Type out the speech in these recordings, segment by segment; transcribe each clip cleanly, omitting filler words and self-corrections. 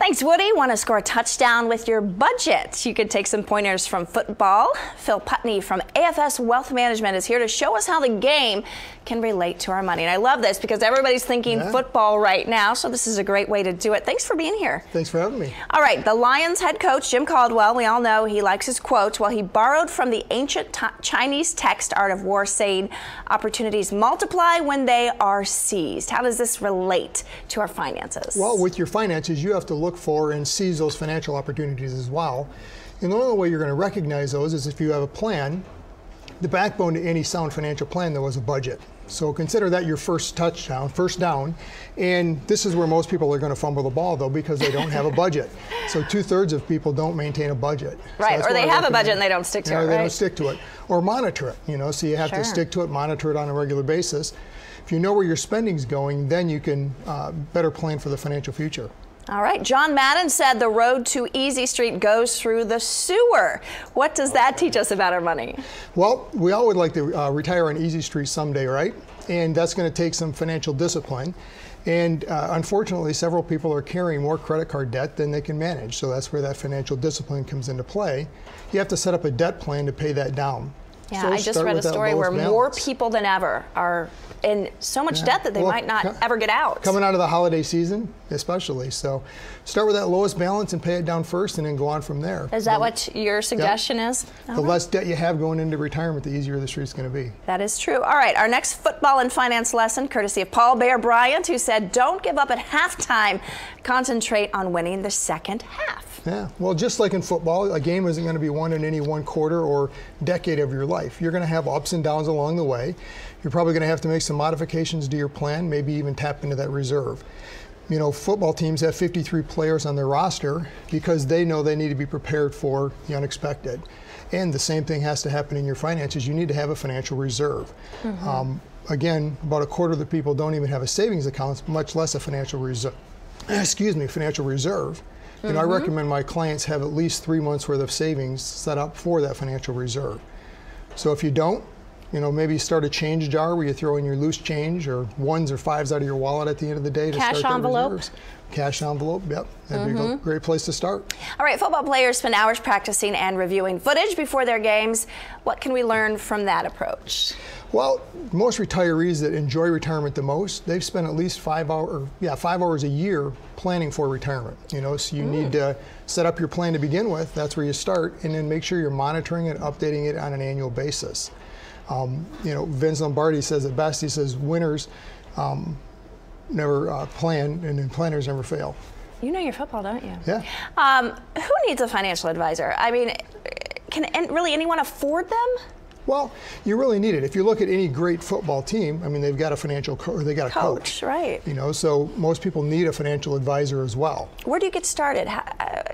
Thanks, Woody. Want to score a touchdown with your budget? You could take some pointers from football. Phil Putney from AFS Wealth Management is here to show us how the game can relate to our money. And I love this because everybody's thinking football right now, so this is a great way to do it. Thanks for being here. Thanks for having me. All right, the Lions head coach, Jim Caldwell, we all know he likes his quotes. Well, he borrowed from the ancient Chinese text, Art of War, saying, opportunities multiply when they are seized. How does this relate to our finances? Well, with your finances, you have to look for and seize those financial opportunities as well. And the only way you're going to recognize those is if you have a plan. The backbone to any sound financial plan, though, is a budget. So consider that your first down. And this is where most people are going to fumble the ball, though, because they don't have a budget. So 2/3 of people don't maintain a budget. Right, so or they have a budget and they don't stick to it, right? They don't stick to it. Or monitor it, so you have to stick to it, monitor it on a regular basis. If you know where your spending's going, then you can better plan for the financial future. All right, John Madden said the road to Easy Street goes through the sewer. What does that teach us about our money? Well, we all would like to retire on Easy Street someday, right? And that's going to take some financial discipline. And unfortunately, several people are carrying more credit card debt than they can manage. So that's where that financial discipline comes into play. You have to set up a debt plan to pay that down. Yeah, so I just read a story where more people than ever are in so much debt that they might not ever get out. Coming out of the holiday season, especially. So start with that lowest balance and pay it down first and then go on from there. Is that what your suggestion is? The less debt you have going into retirement, the easier the street's going to be. That is true. All right, our next football and finance lesson, courtesy of Paul Bear Bryant, who said, don't give up at halftime. Concentrate on winning the second half. Yeah, well, just like in football, a game isn't going to be won in any one quarter or decade of your life. You're going to have ups and downs along the way. You're probably going to have to make some modifications to your plan, maybe even tap into that reserve. Football teams have 53 players on their roster because they know they need to be prepared for the unexpected. And the same thing has to happen in your finances. You need to have a financial reserve. Again, about a quarter of the people don't even have a savings account, much less a financial reserve. Financial reserve. I recommend my clients have at least 3 months worth of savings set up for that financial reserve. So if you don't, maybe start a change jar where you throw in your loose change or ones or fives out of your wallet at the end of the day to cash start envelope. Reserves. Cash envelope, yep. That'd be a great place to start. All right, football players spend hours practicing and reviewing footage before their games. What can we learn from that approach? Well, most retirees that enjoy retirement the most, they've spent at least 5 hours a year planning for retirement. So you need to set up your plan to begin with. That's where you start, and then make sure you're monitoring it, updating it on an annual basis. Vince Lombardi says it best. He says winners never plan, and then planners never fail. You know your football, don't you? Yeah. Who needs a financial advisor? I mean, can really anyone afford them? Well, you really need it. If you look at any great football team, I mean, they've got a they got a coach. Right. So most people need a financial advisor as well. Where do you get started?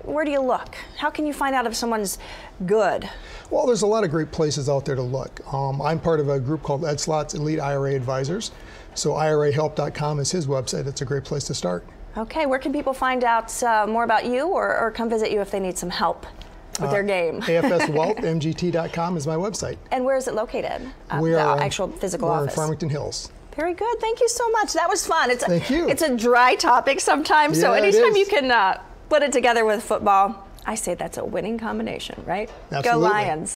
Where do you look? How can you find out if someone's good? Well, there's a lot of great places out there to look. I'm part of a group called Ed Slott's Elite IRA Advisors. So IRAhelp.com is his website. It's a great place to start. Okay, where can people find out more about you or come visit you if they need some help with their game? AFSWealthMGT.com is my website. And where is it located? The actual physical office? We're in Farmington Hills. Very good. Thank you so much. That was fun. Thank you. It's a dry topic sometimes, so anytime you can put it together with football, I say that's a winning combination, right? Absolutely. Go Lions.